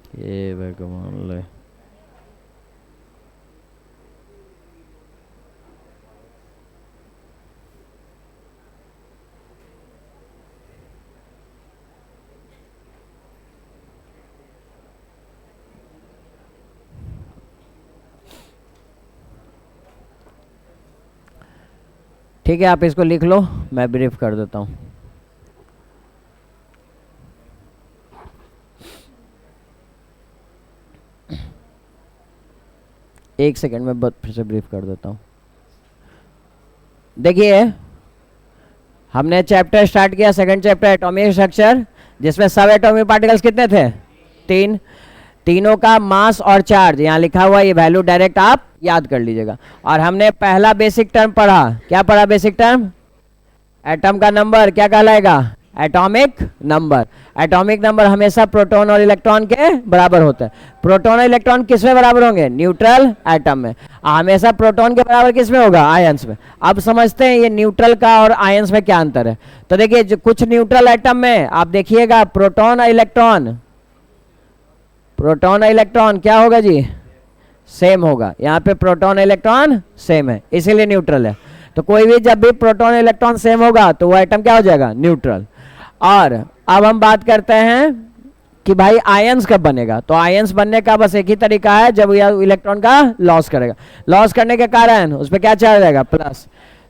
ये भगवान ले। ठीक है, आप इसको लिख लो, मैं ब्रीफ कर देता हूँ। एक सेकंड में फिर से ब्रीफ कर देता हूँ। देखिए, हमने चैप्टर स्टार्ट किया, सेकंड चैप्टर एटॉमिक स्ट्रक्चर, जिसमें सब एटॉमिक पार्टिकल्स कितने थे? 3। तीनों का मास और चार्ज यहाँ लिखा हुआ, ये वैल्यू डायरेक्ट आप याद कर लीजिएगा। और हमने पहला बेसिक टर्म पढ़ा, क्या पढ़ा बेसिक टर्म? एटम का नंबर क्या कहलाएगा? Atomic number. एटॉमिक नंबर हमेशा प्रोटॉन और इलेक्ट्रॉन के बराबर होता है। प्रोटॉन और इलेक्ट्रॉन किस में बराबर होंगे? न्यूट्रल एटम में। हमेशा प्रोटॉन के बराबर किस में होगा? आयंस में। अब समझते हैं ये न्यूट्रल का और आयंस में क्या अंतर है। तो देखिए, जो कुछ न्यूट्रल एटम में आप देखिएगा प्रोटॉन और इलेक्ट्रॉन, प्रोटॉन और इलेक्ट्रॉन क्या होगा जी? सेम होगा। यहाँ पे प्रोटॉन इलेक्ट्रॉन सेम है, इसीलिए न्यूट्रल है। तो कोई भी जब भी प्रोटॉन इलेक्ट्रॉन सेम होगा तो वो एटम क्या हो जाएगा? न्यूट्रल। और अब हम बात करते हैं कि भाई आयंस कब बनेगा। तो आयंस बनने का बस एक ही तरीका है, जब यह इलेक्ट्रॉन का लॉस करेगा। लॉस करने के कारण उस पर क्या चार्ज रहेगा? प्लस।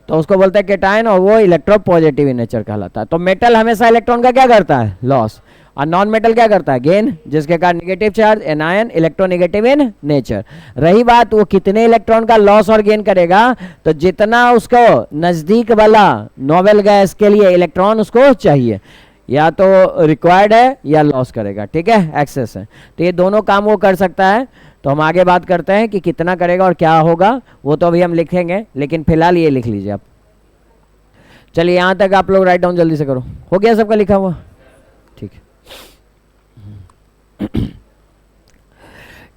तो उसको बोलते हैं केटायन, और वो इलेक्ट्रोपॉजिटिव इन नेचर कहलाता है। तो मेटल हमेशा इलेक्ट्रॉन का क्या करता है? लॉस। और नॉन मेटल क्या करता है? गेन, जिसके कारण negative charge, anion, electronegative in nature. रही बात वो कितने इलेक्ट्रॉन का लॉस और गेन करेगा, तो जितना उसको नजदीक वाला नोबेल गैस के लिए इलेक्ट्रॉन उसको चाहिए, या तो रिक्वायर्ड है या लॉस करेगा। ठीक है, एक्सेस है। तो ये दोनों काम वो कर सकता है। तो हम आगे बात करते हैं कि कितना करेगा और क्या होगा, वो तो अभी हम लिखेंगे, लेकिन फिलहाल ये लिख लीजिए आप। चलिए, यहाँ तक आप लोग राइट डाउन जल्दी से करो। हो गया सबका लिखा हुआ? ठीक है,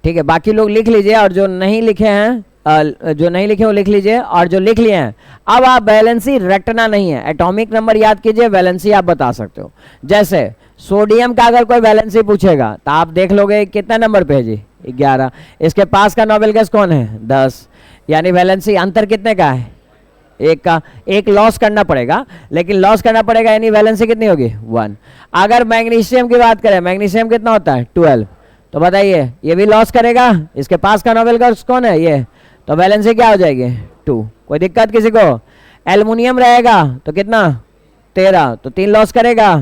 ठीक है, बाकी लोग लिख लीजिए, और जो नहीं लिखे हैं जो नहीं लिखे वो लिख लीजिए, और जो लिख लिए हैं अब आप वैलेंसी रटना नहीं है, एटॉमिक नंबर याद कीजिए, वैलेंसी आप बता सकते हो। जैसे सोडियम का अगर कोई वैलेंसी पूछेगा तो आप देख लोगे कितना नंबर पे है जी? 11। इसके पास का नोबेल गैस कौन है? 10। यानी वैलेंसी अंतर कितने का है? एक का। एक लॉस करना पड़ेगा, लेकिन लॉस करना पड़ेगा यानी वैलेंसी कितनी होगी? 1। अगर मैग्नीशियम की बात करें, मैग्नीशियम कितना होता है? 12। तो बताइए, ये भी लॉस करेगा, इसके पास का नोबेल गैस कौन है? ये। तो वैलेंसी क्या हो जाएगी? 2। कोई दिक्कत किसी को? एल्युमिनियम रहेगा तो कितना? 13। तो 3 लॉस करेगा।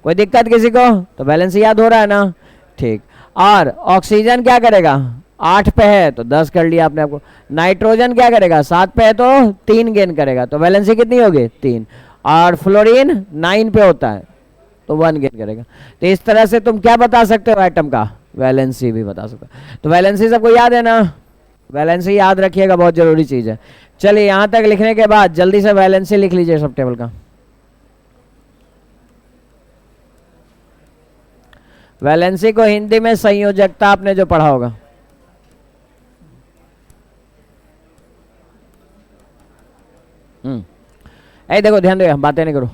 कोई दिक्कत किसी को? तो वैलेंसी याद हो रहा है ना? ठीक। और ऑक्सीजन क्या करेगा? 8 पे है तो 10 कर लिया आपने। आपको नाइट्रोजन क्या करेगा? 7 पे है तो 3 गेन करेगा, तो वैलेंसी कितनी होगी? 3। और फ्लोरीन 9 पे होता है तो 1 गेन करेगा। तो इस तरह से तुम क्या बता सकते हो? एटम का वैलेंसी भी बता सकते हो। तो वैलेंसी सबको याद है ना? वैलेंसी याद रखिएगा, बहुत जरूरी चीज है। चलिए, यहां तक लिखने के बाद जल्दी से वैलेंसी लिख लीजिए सब टेबल का। वैलेंसी को हिंदी में संयोजकता आपने जो पढ़ा होगा। देखो, ध्यान दो, बातें नहीं करो।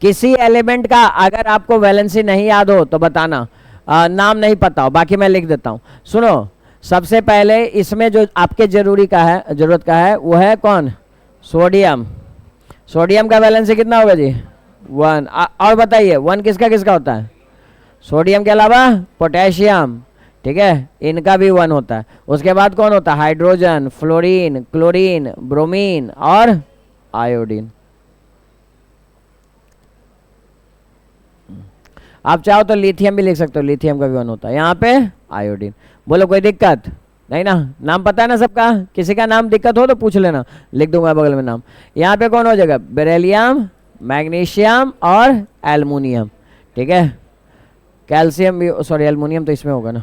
किसी एलिमेंट का अगर आपको वैलेंसी नहीं याद हो तो बताना, नाम नहीं पता हो, बाकी मैं लिख देता हूं। सुनो, सबसे पहले इसमें जो आपके जरूरत का है वो है कौन? सोडियम। सोडियम का वैलेंसी कितना होगा जी? 1। और बताइए 1 किसका किसका होता है? सोडियम के अलावा पोटेशियम, ठीक है, इनका भी 1 होता है। उसके बाद कौन होता है? हाइड्रोजन, फ्लोरीन, क्लोरीन, ब्रोमीन और आयोडीन। आप चाहो तो लिथियम भी लिख सकते हो, लिथियम का भी 1 होता है। यहाँ पे आयोडीन। बोलो, कोई दिक्कत नहीं ना? नाम पता है ना सबका? किसी का नाम दिक्कत हो तो पूछ लेना, लिख दूंगा बगल में नाम। यहाँ पे कौन हो जाएगा? बेरिलियम, मैग्नीशियम और एल्युमिनियम। ठीक है, कैल्शियम भी, सॉरी एल्युमिनियम तो इसमें होगा ना,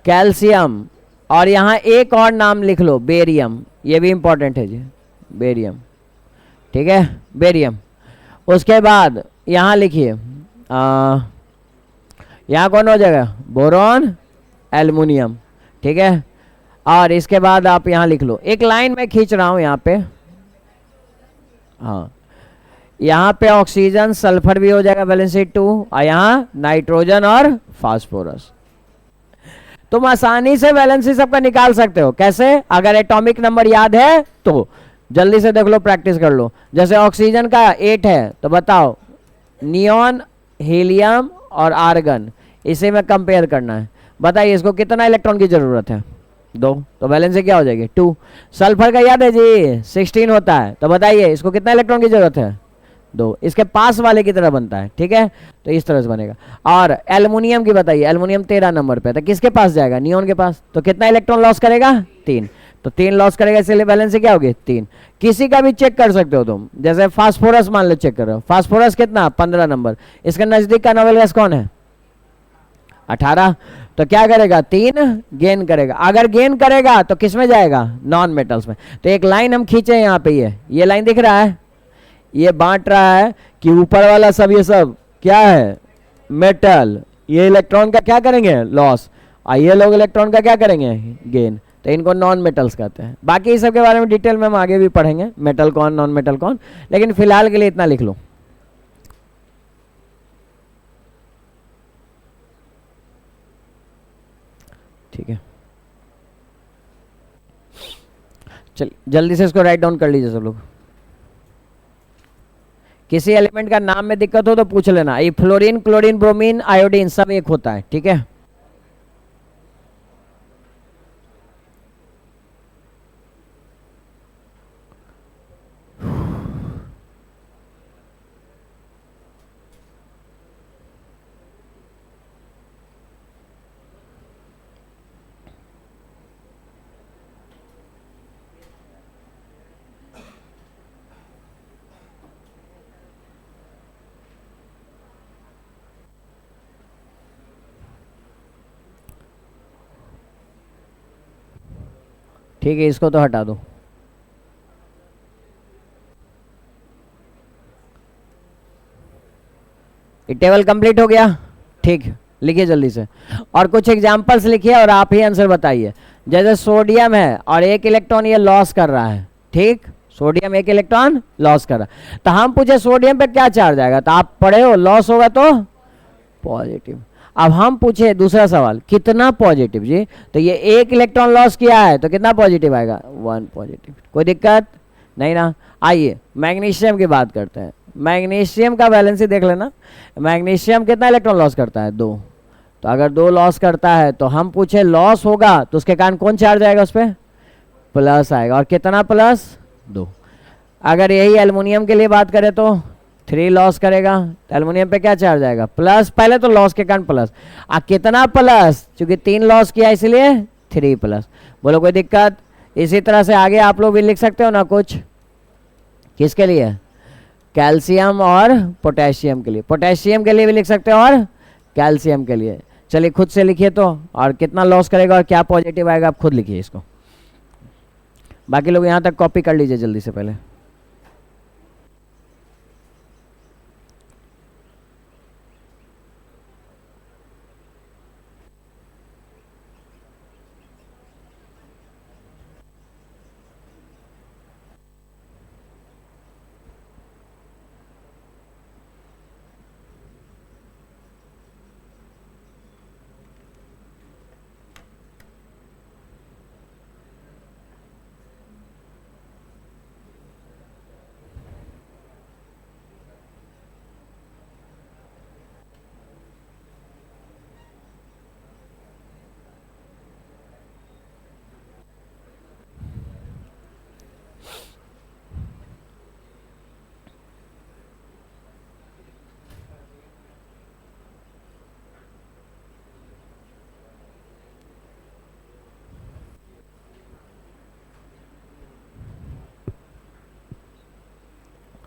कैल्शियम। और यहाँ एक और नाम लिख लो, बेरियम, ये भी इंपॉर्टेंट है जी, बेरियम। ठीक है, बेरियम। उसके बाद यहाँ लिखिए, यहाँ कौन हो जाएगा? Boron, aluminium. ठीक है, और इसके बाद आप यहाँ लिख लो, एक लाइन में खींच रहा हूँ यहाँ पे। हाँ, यहाँ पे ऑक्सीजन सल्फर भी हो जाएगा वैलेंसी 2, और यहाँ नाइट्रोजन और फास्फोरस। तुम आसानी से वैलेंसी सबका निकाल सकते हो। कैसे? अगर एटॉमिक नंबर याद है तो जल्दी से देख लो, प्रैक्टिस कर लो। जैसे ऑक्सीजन का 8 है तो बताओ नियॉन, हीलियम और आर्गन, इसे में कंपेयर करना है। बताइए इसको कितना इलेक्ट्रॉन की जरूरत है? 2, तो वैलेंसी क्या हो जाएगी? 2। सल्फर का याद है जी 16 होता है, तो बताइए इसको कितना इलेक्ट्रॉन की जरूरत है? 2। इसके पास वाले की तरह बनता है, ठीक है, तो इस तरह से बनेगा। और एल्युमिनियम की बताइए, एल्युमिनियम 13 नंबर पे, तो किसके पास जाएगा? नियॉन के पास, तो कितना इलेक्ट्रॉन लॉस करेगा? 3, तो 3 लॉस करेगा, इसलिए वैलेंसी क्या होगी? 3। किसी का भी चेक कर सकते हो तुम, जैसे फास्फोरस मान लो चेक कर रहे हो, फास्फोरस कितना? 15 नंबर। इसके नजदीक का नोबेल गैस कौन है? 18, तो क्या करेगा? 3 गेन करेगा। अगर गेन करेगा तो किस में जाएगा? नॉन मेटल्स में। तो एक लाइन हम खींचे यहाँ पे, ये लाइन दिख रहा है, ये बांट रहा है कि ऊपर वाला सब, ये सब क्या है? मेटल। ये इलेक्ट्रॉन का क्या करेंगे? लॉस। और ये लोग इलेक्ट्रॉन का क्या करेंगे? गेन। तो इनको नॉन मेटल्स कहते हैं। बाकी इस सब के बारे में डिटेल में हम आगे भी पढ़ेंगे, मेटल कौन, नॉन मेटल कौन, लेकिन फिलहाल के लिए इतना लिख लो। ठीक है, चल जल्दी से इसको राइट डाउन कर लीजिए सब लोग। किसी एलिमेंट का नाम में दिक्कत हो तो पूछ लेना। ये फ्लोरीन, क्लोरीन, ब्रोमीन, आयोडीन सब एक होता है, ठीक है। ठीक है, इसको तो हटा दो। ये टेबल कंप्लीट हो गया, ठीक, लिखिए जल्दी से। और कुछ एग्जांपल्स लिखिए और आप ही आंसर बताइए। जैसे सोडियम है और 1 इलेक्ट्रॉन ये लॉस कर रहा है, ठीक, सोडियम 1 इलेक्ट्रॉन लॉस कर रहा है, तो हम पूछे सोडियम पे क्या चार्ज आएगा, तो आप पढ़े हो लॉस होगा तो पॉजिटिव। अब हम पूछे दूसरा सवाल, कितना पॉजिटिव जी, तो ये 1 इलेक्ट्रॉन लॉस किया है तो कितना पॉजिटिव आएगा? 1 पॉजिटिव। कोई दिक्कत नहीं ना। आइए मैग्नीशियम की बात करते हैं। मैग्नीशियम का वैलेंसी देख लेना। मैग्नीशियम कितना इलेक्ट्रॉन लॉस करता है? 2। तो अगर 2 लॉस करता है तो हम पूछे लॉस होगा तो उसके कारण कौन चार्ज आएगा? उस पर प्लस आएगा। और कितना प्लस? 2। अगर यही एल्युमिनियम के लिए बात करें तो 3 लॉस करेगा, तो एल्युमिनियम पे क्या चार्ज आएगा? प्लस। पहले तो लॉस के कारण प्लस, कितना प्लस? क्योंकि 3 लॉस किया इसलिए 3 प्लस। बोलो कोई दिक्कत? इसी तरह से आगे आप लोग भी लिख सकते हो ना कुछ। किसके लिए? कैल्शियम और पोटेशियम के लिए। पोटेशियम के लिए भी लिख सकते हो और कैल्शियम के लिए। चलिए खुद से लिखिए तो, और कितना लॉस करेगा और क्या पॉजिटिव आएगा आप खुद लिखिए इसको। बाकी लोग यहाँ तक कॉपी कर लीजिए जल्दी से पहले।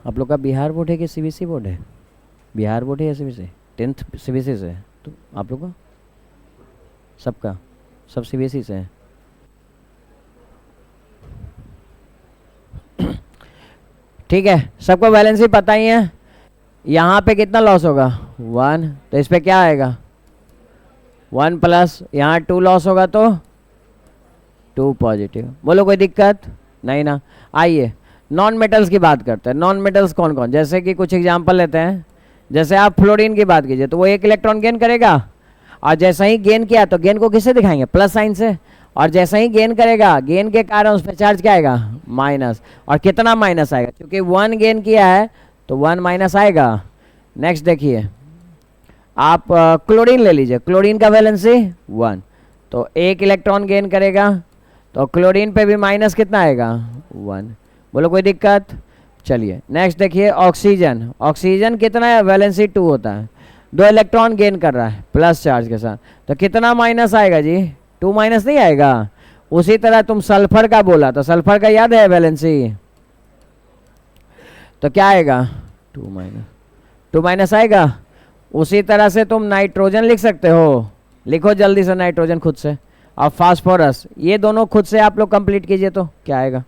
आप लोग का बिहार बोर्ड है कि सीबीएसई बोर्ड है? बिहार बोर्ड है या सीबीएसई? 10th सीबीएसई से है तो आप लोग का सबका सब सीबीएसई से है। ठीक है, सबको बैलेंस ही पता ही है। यहाँ पे कितना लॉस होगा? 1, तो इस पे क्या आएगा? 1 प्लस, यहाँ 2 लॉस होगा तो 2 पॉजिटिव। बोलो कोई दिक्कत नहीं ना। आइए नॉन मेटल्स की बात करते हैं। नॉन मेटल्स कौन कौन, जैसे कि कुछ एग्जांपल लेते हैं। जैसे आप फ्लोरीन की बात कीजिए तो वो एक इलेक्ट्रॉन गेन करेगा, और जैसा ही गेन किया तो गेन को किससे दिखाएंगे, प्लस साइन से। और जैसा ही गेन करेगा, गेन के कारण उस पर चार्ज क्या आएगा, माइनस। और कितना माइनस आएगा, क्योंकि 1 गेन किया है तो 1 माइनस आएगा। नेक्स्ट देखिए, आप क्लोरीन ले लीजिए, क्लोरीन का वैलेंसी 1, तो एक इलेक्ट्रॉन गेन करेगा तो क्लोरीन पे भी माइनस कितना आएगा, 1। बोलो कोई दिक्कत। चलिए नेक्स्ट देखिए, ऑक्सीजन। ऑक्सीजन कितना है, वैलेंसी 2 होता है, 2 इलेक्ट्रॉन गेन कर रहा है प्लस चार्ज के साथ, तो कितना माइनस आएगा जी, 2 माइनस नहीं आएगा। उसी तरह तुम सल्फर का बोला, तो सल्फर का याद है वैलेंसी, तो क्या आएगा, 2 माइनस आएगा। उसी तरह से तुम नाइट्रोजन लिख सकते हो, लिखो जल्दी से नाइट्रोजन खुद से, और फास्फोरस, ये दोनों खुद से आप लोग कंप्लीट कीजिए तो क्या आएगा।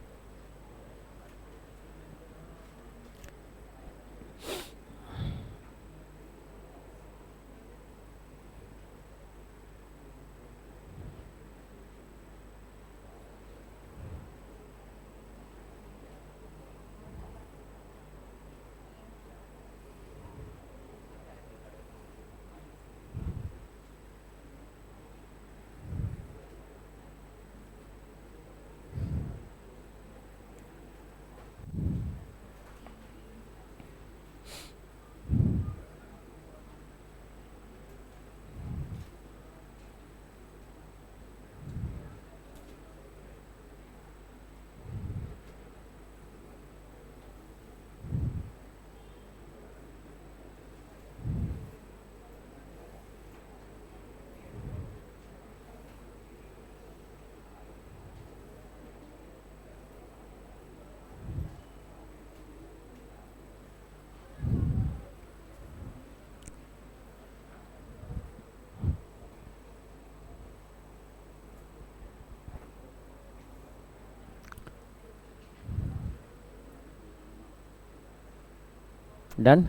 डन,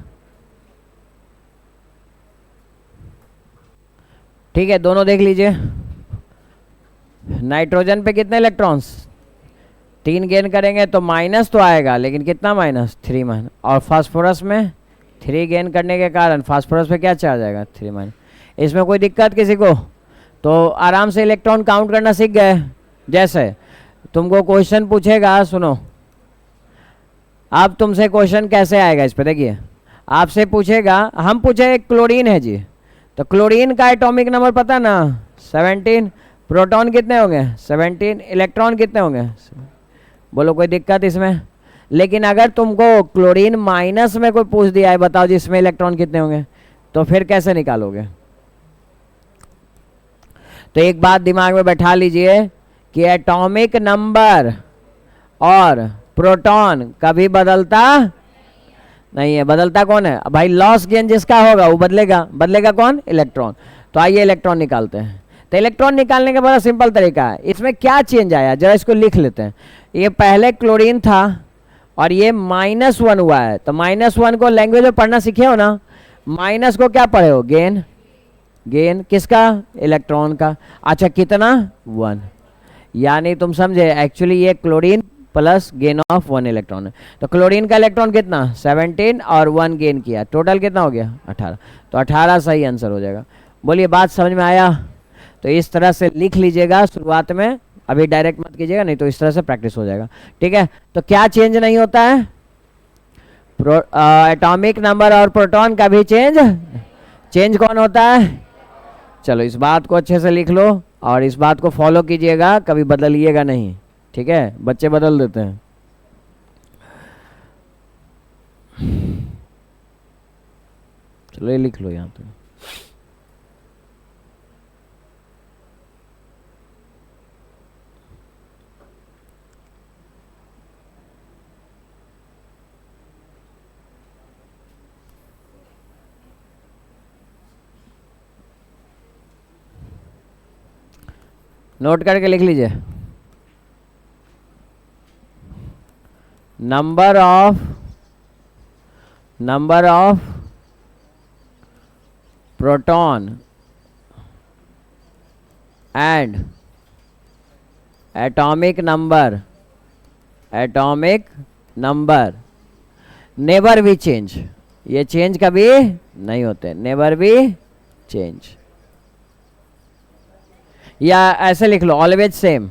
ठीक है, दोनों देख लीजिए। नाइट्रोजन पे कितने इलेक्ट्रॉन्स, 3 गेन करेंगे तो माइनस तो आएगा, लेकिन कितना माइनस, 3 माइनस। और फास्फोरस में 3 गेन करने के कारण फास्फोरस पे क्या चार्ज आएगा, 3 माइनस। इसमें कोई दिक्कत किसी को, तो आराम से इलेक्ट्रॉन काउंट करना सीख गए। जैसे तुमको क्वेश्चन पूछेगा, सुनो, अब तुमसे क्वेश्चन कैसे आएगा इस पे देखिए, आपसे पूछेगा, हम पूछे एक क्लोरीन है जी, तो क्लोरीन का एटॉमिक नंबर पता ना, 17, प्रोटॉन कितने होंगे, 17, इलेक्ट्रॉन कितने होंगे। बोलो कोई दिक्कत इसमें। लेकिन अगर तुमको क्लोरीन माइनस में कोई पूछ दिया है, बताओ जी इसमें इलेक्ट्रॉन कितने होंगे, तो फिर कैसे निकालोगे। तो एक बात दिमाग में बैठा लीजिए कि एटॉमिक नंबर और प्रोटॉन कभी बदलता नहीं है। बदलता कौन है भाई, लॉस गेन जिसका होगा वो बदलेगा, बदलेगा कौन, इलेक्ट्रॉन। तो आइए इलेक्ट्रॉन निकालते हैं। तो इलेक्ट्रॉन निकालने का बड़ा सिंपल तरीका है। इसमें क्या चेंज आया, जरा इसको लिख लेते हैं। ये पहले क्लोरीन था और ये -1 हुआ है, तो -1 को लैंग्वेज में पढ़ना सीखे हो ना, माइनस को क्या पढ़े हो, गेन। गेन किसका, इलेक्ट्रॉन का। अच्छा कितना, 1, यानी तुम समझे, एक्चुअली ये chlorine plus gain of 1 electron है। तो क्लोरीन का इलेक्ट्रॉन कितना, 17, और 1 गेन किया, टोटल कितना हो गया, 18। तो 18 सही आंसर हो जाएगा। बोलिए बात समझ में आया। तो इस तरह से लिख लीजिएगा शुरुआत में, अभी डायरेक्ट मत कीजिएगा, नहीं तो इस तरह से प्रैक्टिस हो जाएगा। ठीक है, तो क्या चेंज नहीं होता है, एटॉमिक नंबर और प्रोटॉन का भी चेंज कौन होता है। चलो इस बात को अच्छे से लिख लो और इस बात को फॉलो कीजिएगा, कभी बदलिएगा नहीं। ठीक है, बच्चे बदल देते हैं। चलो ये लिख लो यहाँ पे। नोट करके लिख लीजिए, number of proton and atomic number never भी चेंज, ये चेंज कभी नहीं होते, नेवर भी चेंज। या ऐसे लिख लो always same,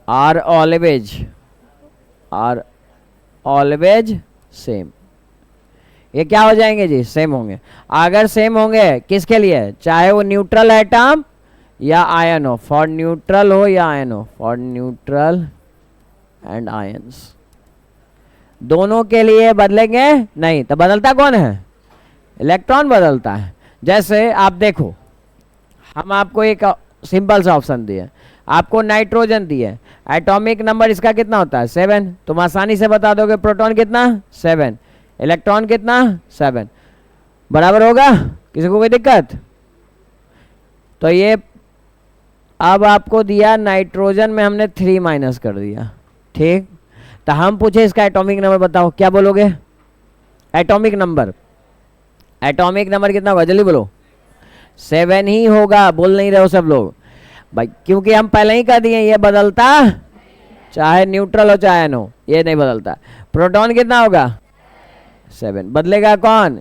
are always same, ये क्या हो जाएंगे जी, सेम होंगे। अगर सेम होंगे किसके लिए, चाहे वो न्यूट्रल एटम या आयन हो, फॉर न्यूट्रल हो या आयन हो, फॉर न्यूट्रल एंड आयंस, दोनों के लिए बदलेंगे नहीं। तो बदलता कौन है, इलेक्ट्रॉन बदलता है। जैसे आप देखो, हम आपको एक सिंपल सा ऑप्शन दिए, आपको नाइट्रोजन दिए, एटॉमिक नंबर इसका कितना होता है 7, तुम आसानी से बता दोगे प्रोटॉन कितना 7, इलेक्ट्रॉन कितना 7, बराबर होगा, किसी को कोई दिक्कत। तो ये अब आपको दिया नाइट्रोजन में हमने 3 माइनस कर दिया, ठीक। तो हम पूछे इसका एटॉमिक नंबर बताओ, क्या बोलोगे, एटॉमिक नंबर, एटॉमिक नंबर कितना होगा जल्दी बोलो, 7 ही होगा, बोल नहीं रहे हो सब लोग भाई, क्योंकि हम पहले ही कर दिए ये बदलता, चाहे न्यूट्रल हो चाहे आयन हो, ये नहीं बदलता। प्रोटॉन कितना होगा 7, बदलेगा कौन,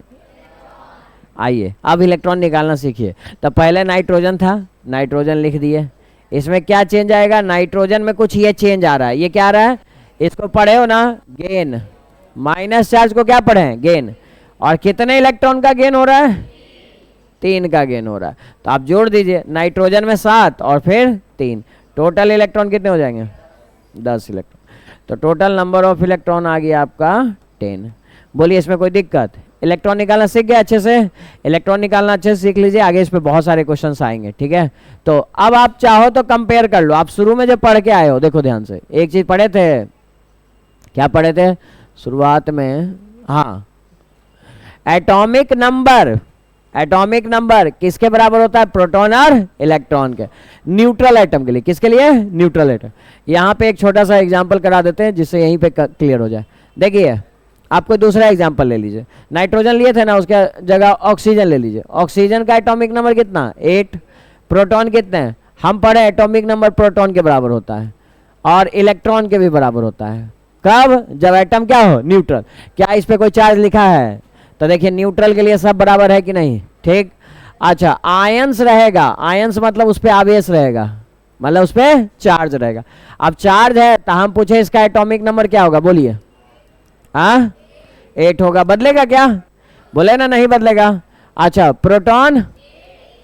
आइए अब इलेक्ट्रॉन निकालना सीखिए। तो पहले नाइट्रोजन था, नाइट्रोजन लिख दिए, इसमें क्या चेंज आएगा, नाइट्रोजन में कुछ ये चेंज आ रहा है, ये क्या आ रहा है, इसको पढ़े हो ना, गेन, माइनस चार्ज को क्या पढ़े हैं, गेन, और कितने इलेक्ट्रॉन का गेन हो रहा है, 3 का गेन हो रहा है। तो आप जोड़ दीजिए, नाइट्रोजन में 7 और फिर 3, टोटल इलेक्ट्रॉन कितने हो जाएंगे 10 इलेक्ट्रॉन। तो टोटल नंबर ऑफ इलेक्ट्रॉन आ गया आपका 10। बोलिए इसमें कोई दिक्कत, इलेक्ट्रॉन निकालना सीख गए अच्छे से, इलेक्ट्रॉन निकालना अच्छे से सीख लीजिए, आगे इस पे बहुत सारे क्वेश्चंस आएंगे, ठीक है। तो अब आप चाहो तो कंपेयर कर लो, आप शुरू में जब पढ़ के आए हो, देखो ध्यान से, एक चीज पढ़े थे, क्या पढ़े थे शुरुआत में, हाँ, एटॉमिक नंबर, एटॉमिक नंबर किसके बराबर होता है, प्रोटॉन और इलेक्ट्रॉन के, न्यूट्रल एटम के लिए, किसके लिए, न्यूट्रल एटम। यहाँ पे एक छोटा सा एग्जांपल करा देते हैं जिससे यहीं पे क्लियर हो जाए। देखिए आपको दूसरा एग्जांपल ले लीजिए, नाइट्रोजन लिए थे ना, उसके जगह ऑक्सीजन ले लीजिए, ऑक्सीजन का एटॉमिक नंबर कितना 8, प्रोटॉन कितने हैं, हम पढ़े एटॉमिक नंबर प्रोटॉन के बराबर होता है और इलेक्ट्रॉन के भी बराबर होता है, कब, जब एटम क्या हो, न्यूट्रल। क्या इस पे कोई चार्ज लिखा है, तो देखिए न्यूट्रल के लिए सब बराबर है कि नहीं, ठीक। अच्छा आयंस रहेगा, आयंस मतलब उस पर आवेश रहेगा, मतलब उस पर चार्ज रहेगा। अब चार्ज है तो हम पूछे इसका एटॉमिक नंबर क्या होगा, बोलिए, हाँ 8 होगा, बदलेगा क्या, बोले ना नहीं बदलेगा। अच्छा प्रोटॉन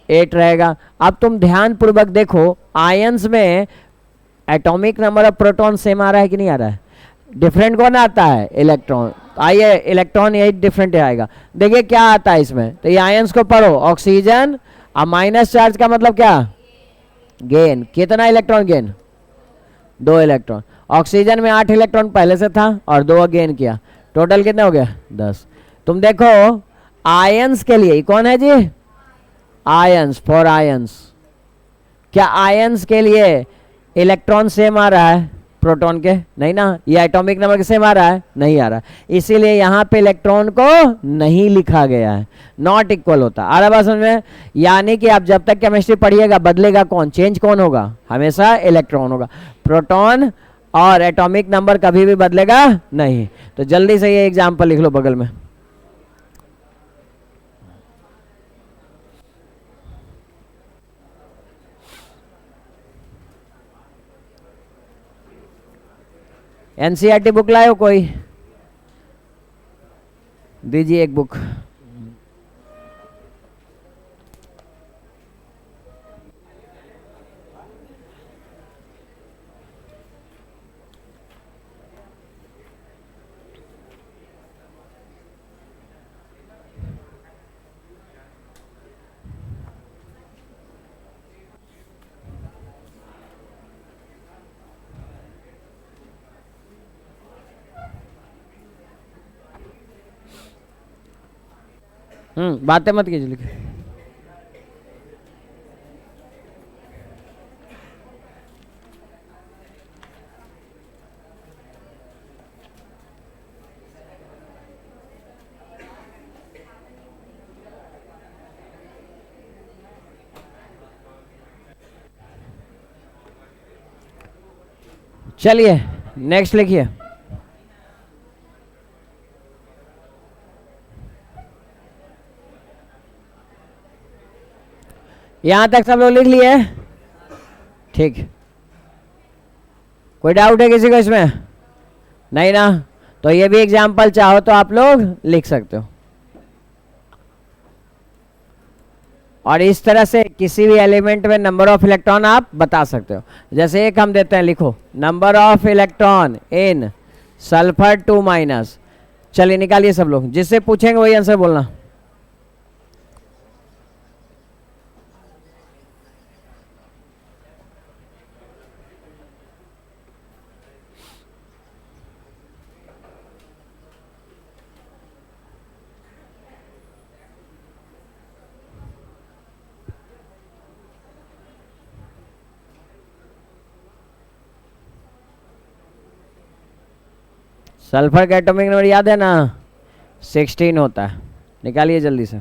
8 रहेगा। अब तुम ध्यान पूर्वक देखो, आयंस में atomic number of proton same आ रहा है कि नहीं आ रहा है, डिफरेंट कौन आता है, इलेक्ट्रॉन। आइए इलेक्ट्रॉन यही डिफरेंट आएगा, देखिए क्या आता है इसमें, तो ये आयंस को पढ़ो, ऑक्सीजन, अब माइनस चार्ज का मतलब क्या, गेन, कितना इलेक्ट्रॉन गेन, 2 इलेक्ट्रॉन, ऑक्सीजन में 8 इलेक्ट्रॉन पहले से था और 2 गेन किया, टोटल कितने हो गया 10। तुम देखो आयंस के लिए कौन है जी, आयंस, फॉर आयंस, क्या आयंस के लिए इलेक्ट्रॉन सेम आ रहा है प्रोटॉन के, नहीं ना, ये एटॉमिक नंबर के सेम आ रहा है, नहीं आ रहा, इसीलिए यहाँ पे इलेक्ट्रॉन को नहीं लिखा गया है, नॉट इक्वल होता। आ रहा बात समझ में, यानी कि आप जब तक केमिस्ट्री पढ़िएगा बदलेगा कौन, चेंज कौन होगा, हमेशा इलेक्ट्रॉन होगा, प्रोटॉन और एटॉमिक नंबर कभी भी बदलेगा नहीं। तो जल्दी से ये एग्जाम्पल लिख लो बगल में, एनसीईआरटी बुक लाए हो कोई, दीजिए एक बुक। बातें मत कीजिए, लिखे। चलिए नेक्स्ट लिखिए। यहां तक सब लोग लिख लिए? ठीक, कोई डाउट है किसी को इसमें? नहीं ना? तो ये भी एग्जाम्पल चाहो तो आप लोग लिख सकते हो। और इस तरह से किसी भी एलिमेंट में नंबर ऑफ इलेक्ट्रॉन आप बता सकते हो। जैसे एक हम देते हैं, लिखो number of electron in sulphur 2-। चलिए निकालिए सब लोग, जिससे पूछेंगे वही आंसर बोलना। सल्फर का एटॉमिक नंबर याद है ना? 16 होता है। निकालिए जल्दी से।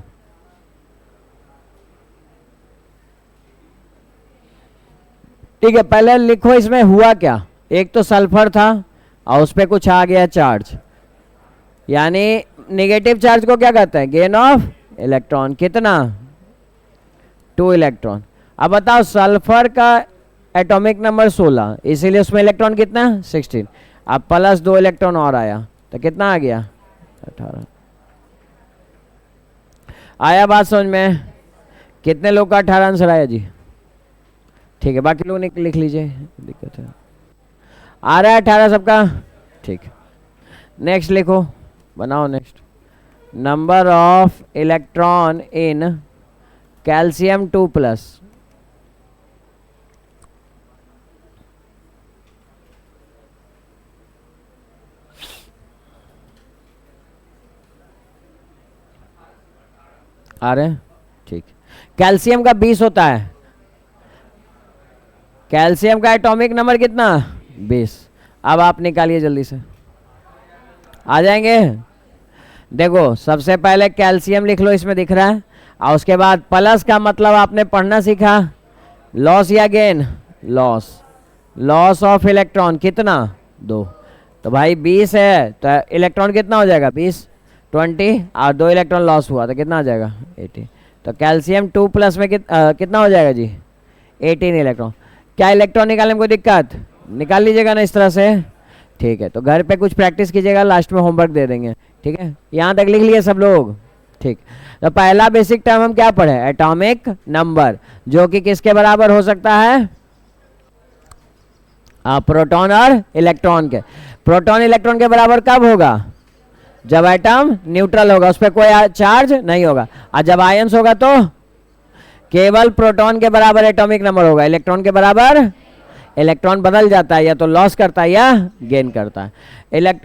ठीक है, पहले लिखो इसमें हुआ क्या। एक तो सल्फर था और उस पर कुछ आ गया चार्ज, यानी नेगेटिव चार्ज को क्या कहते हैं? Gain of electron. कितना? 2 इलेक्ट्रॉन। अब बताओ, सल्फर का एटॉमिक नंबर 16, इसीलिए उसमें इलेक्ट्रॉन कितना? 16। अब प्लस 2 इलेक्ट्रॉन और आया तो कितना आ गया? 18। आया बात समझ में? कितने लोग का 18 आंसर आया जी? ठीक है, बाकी लोग लिख लीजिए, दिक्कत है। आ रहा है 18 सबका? ठीक, नेक्स्ट लिखो, बनाओ next. Number of electron in calcium 2+। आ रहे हैं? ठीक, कैल्शियम का 20 होता है। कैल्शियम का एटॉमिक नंबर कितना? 20। अब आप निकालिए जल्दी से, आ जाएंगे। देखो सबसे पहले कैल्शियम लिख लो, इसमें दिख रहा है, और उसके बाद प्लस का मतलब आपने पढ़ना सीखा, लॉस या gain? Loss. Loss of electron कितना? 2। तो भाई 20 है तो इलेक्ट्रॉन कितना हो जाएगा? 20, 20, और 2 इलेक्ट्रॉन लॉस हुआ तो कितना आ जाएगा? 80। तो कैल्शियम 2+ में कितना हो जाएगा जी? 18 इलेक्ट्रॉन। क्या इलेक्ट्रॉन निकालने में कोई दिक्कत? निकाल लीजिएगा ना इस तरह से। ठीक है, तो घर पे कुछ प्रैक्टिस कीजिएगा, लास्ट में होमवर्क दे देंगे। ठीक है, यहाँ तक लिख लिए सब लोग? ठीक, तो पहला बेसिक टर्म हम क्या पढ़े? एटॉमिक नंबर, जो कि किसके बराबर हो सकता है? प्रोटॉन और इलेक्ट्रॉन के। प्रोटॉन इलेक्ट्रॉन के बराबर कब होगा? जब एटम न्यूट्रल होगा, उस पर कोई चार्ज नहीं होगा। और जब आयंस होगा तो केवल प्रोटॉन के बराबर एटॉमिक नंबर होगा, इलेक्ट्रॉन के बराबर। इलेक्ट्रॉन बदल जाता है, या तो लॉस करता है या गेन करता है।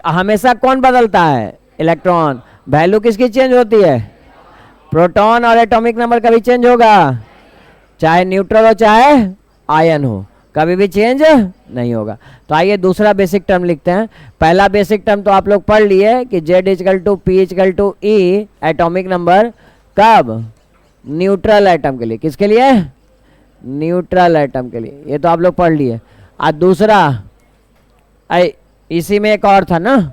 हमेशा कौन बदलता है? इलेक्ट्रॉन। वैल्यू किसकी चेंज होती है? प्रोटॉन। और एटॉमिक नंबर कभी चेंज होगा, चाहे न्यूट्रल हो चाहे आयन हो, कभी भी चेंज नहीं होगा। तो आइए दूसरा बेसिक टर्म लिखते हैं। पहला बेसिक टर्म तो आप लोग पढ़ लिए कि Z=P=E एटॉमिक नंबर कब? न्यूट्रल एटम के लिए। किसके लिए? न्यूट्रल एटम के लिए। ये तो आप लोग पढ़ लिए। और दूसरा इसी में एक और था ना,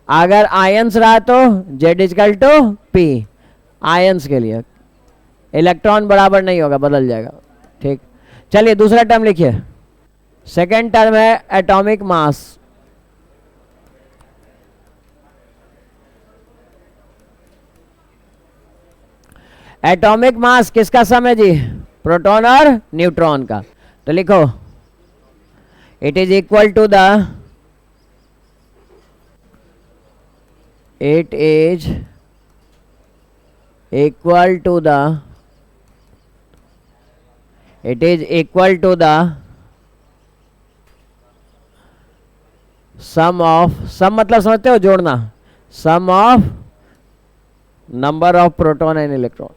अगर आयंस रहा तो Z=P आयंस के लिए। इलेक्ट्रॉन बराबर नहीं होगा, बदल जाएगा। ठीक, चलिए दूसरा टर्म लिखिए। सेकेंड टर्म है एटॉमिक मास। एटॉमिक मास किसका सम है जी? प्रोटॉन और न्यूट्रॉन का। तो लिखो, it is equal to the sum of, sum मतलब समझते हो? जोड़ना। Sum of number of proton and electron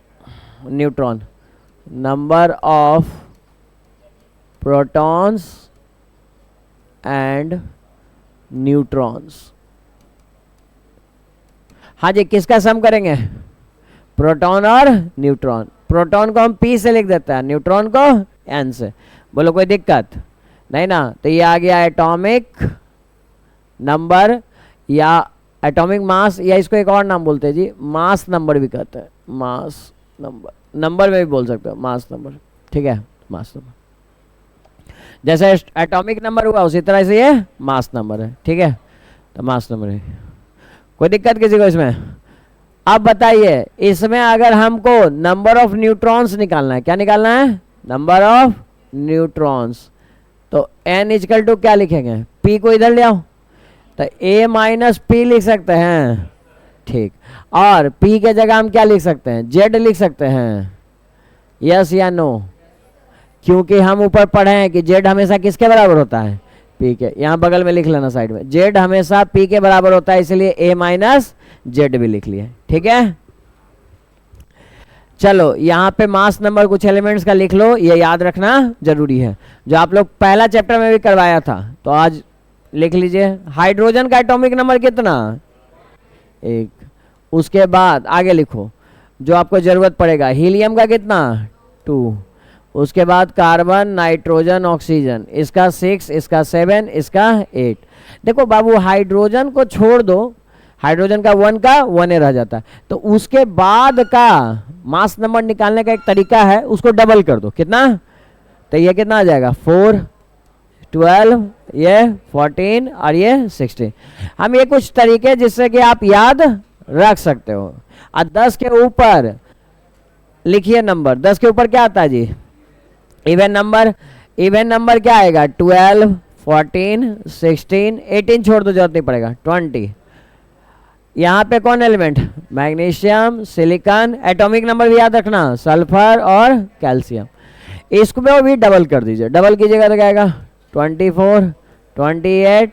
neutron, number of protons and neutrons. हाँ जी, किसका सम करेंगे? प्रोटॉन और न्यूट्रॉन। प्रोटॉन को हम P से लिख देते हैं, न्यूट्रॉन को N से। बोलो कोई दिक्कत? नहीं ना, तो ये आ गया एटॉमिक नंबर या एटॉमिक मास, या इसको एक और नाम बोलते हैं जी, मास नंबर भी कहते हैं, मास नंबर, नंबर में भी बोल सकते हो मास नंबर, ठीक है, मास नंबर। जैसे एटॉमिक नंबर हुआ उसी तरह से ये मास नंबर है, ठीक है, तो मास नंबर है। कोई दिक्कत किसी को इसमें? अब बताइए, इसमें अगर हमको नंबर ऑफ न्यूट्रॉन्स निकालना है, क्या निकालना है? नंबर ऑफ न्यूट्रॉन्स, तो n इजकल टू क्या लिखेंगे? p को इधर ले आओ, तो a माइनस पी लिख सकते हैं, ठीक। और p के जगह हम क्या लिख सकते हैं? z लिख सकते हैं, यस या नो? क्योंकि हम ऊपर पढ़े हैं कि z हमेशा किसके बराबर होता है? p के। यहाँ बगल में लिख लेना साइड में, z हमेशा p के बराबर होता है, इसलिए a माइनस z भी लिख लिए, ठीक है। चलो यहाँ पे मास नंबर कुछ एलिमेंट्स का लिख लो, ये याद रखना जरूरी है, जो आप लोग पहला चैप्टर में भी करवाया था, तो आज लिख लीजिए। हाइड्रोजन का एटॉमिक नंबर कितना? 1। उसके बाद आगे लिखो जो आपको जरूरत पड़ेगा, हीलियम का कितना? 2। उसके बाद कार्बन, नाइट्रोजन, ऑक्सीजन, इसका 6, इसका 7, इसका 8। देखो बाबू, हाइड्रोजन को छोड़ दो, हाइड्रोजन का 1 का 1 रह जाता है, तो उसके बाद का मास नंबर निकालने का एक तरीका है, उसको डबल कर दो। कितना? तो ये कितना आ जाएगा? 4, 12, ये 14 और ये 16। हम ये कुछ तरीके जिससे कि आप याद रख सकते हो। और 10 के ऊपर लिखिए नंबर, 10 के ऊपर क्या आता है जी? Even number. इवन नंबर क्या आएगा? 12, 14, 16, 18 छोड़ दो, जरूरत नहीं पड़ेगा, 20। यहाँ पे कौन element? Magnesium, silicon. Atomic number भी याद रखना, सल्फर और कैल्शियम। इसको भी डबल कर दीजिए, डबल कीजिएगा तो क्या आएगा? 24, 28।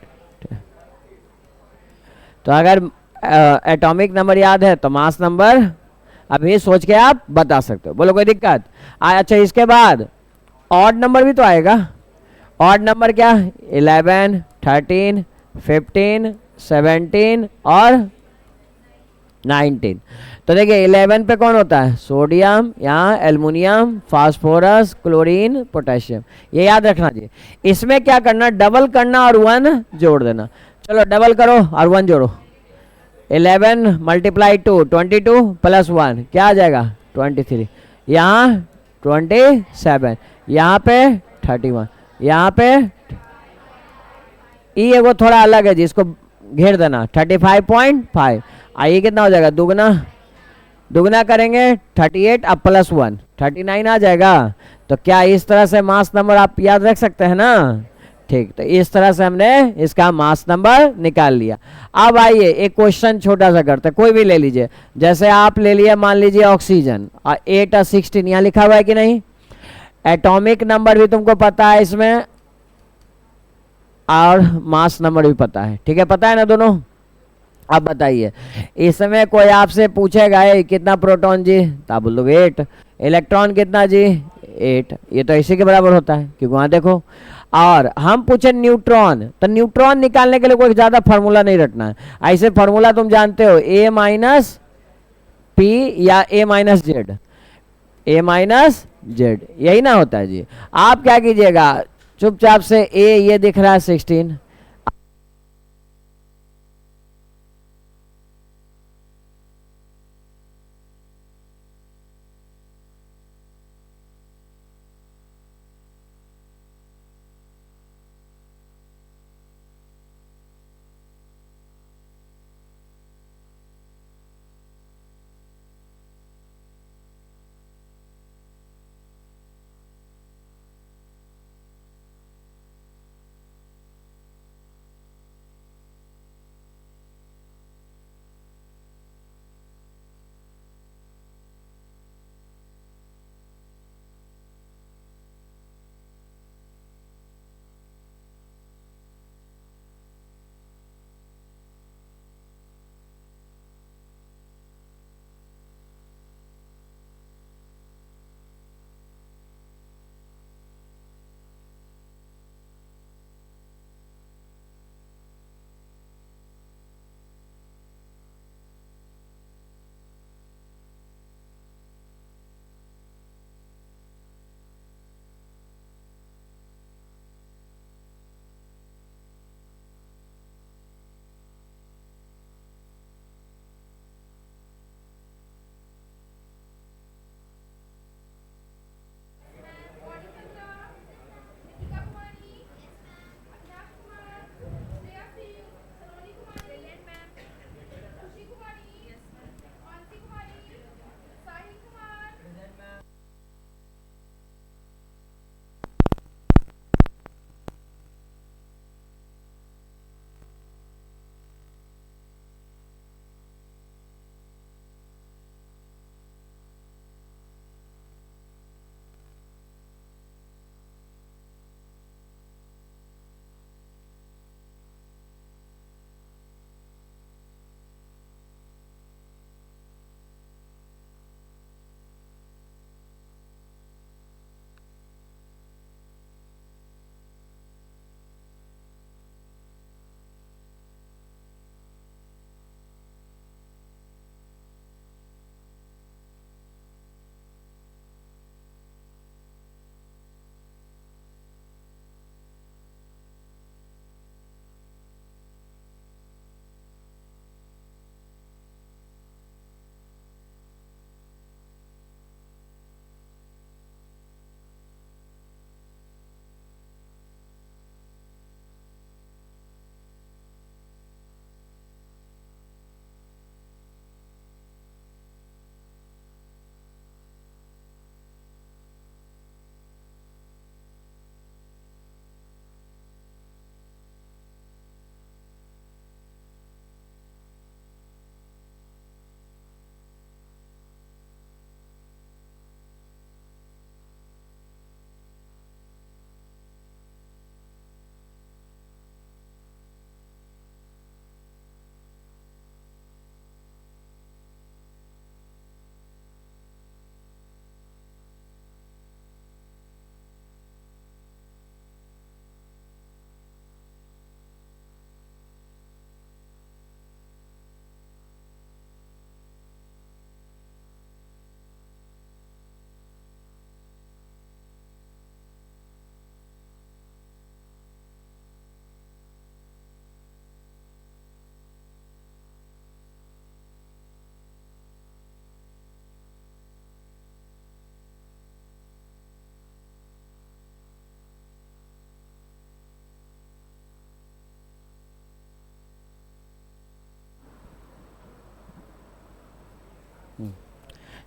तो अगर एटॉमिक नंबर याद है तो मास नंबर अभी सोच के आप बता सकते हो। बोलो कोई दिक्कत? अच्छा, इसके बाद ऑड नंबर भी तो आएगा। ऑड नंबर क्या? 11, 13, 15, 17 और 19। तो देखिए 11 पे कौन होता है? सोडियम, यहाँ एल्युमिनियम, फास्फोरस, क्लोरीन, पोटेशियम। ये याद रखना जी। इसमें क्या करना? डबल करना और 1 जोड़ देना। चलो डबल करो और 1 जोड़ो। 11 मल्टीप्लाई 2, 22 प्लस 1 क्या आ जाएगा? 23। यहाँ 27, यहाँ पे 31, यहाँ पे ये वो थोड़ा अलग है जी, इसको घेर देना, 35.5। आइए कितना हो जाएगा? दुगना, दुगना करेंगे 38 अब प्लस 1, 39 आ जाएगा। तो क्या इस तरह से मास नंबर आप याद रख सकते हैं ना? ठीक, तो इस तरह से हमने इसका मास नंबर निकाल लिया। अब आइए एक क्वेश्चन छोटा सा करते हैं, कोई भी ले लीजिए। जैसे आप ले लिए, मान लीजिए ऑक्सीजन, और 8 और 16 यहाँ लिखा हुआ है कि नहीं? एटॉमिक नंबर भी तुमको पता है इसमें, और मास नंबर भी पता है, ठीक है, पता है ना दोनों? अब बताइए, इसमें कोई आपसे पूछेगा कितना प्रोटॉन जी, तो आप बोल दोगे 8। इलेक्ट्रॉन कितना जी? 8। ये तो इसी के बराबर होता है, क्योंकि वहां देखो। और हम पूछे न्यूट्रॉन, तो न्यूट्रॉन निकालने के लिए कोई ज्यादा फार्मूला नहीं रटना है। ऐसे फार्मूला तुम जानते हो, ए माइनस पी या ए माइनस जेड, ए माइनस जेड, यही ना होता है जी। आप क्या कीजिएगा, चुपचाप से ए, ये दिख रहा है 16,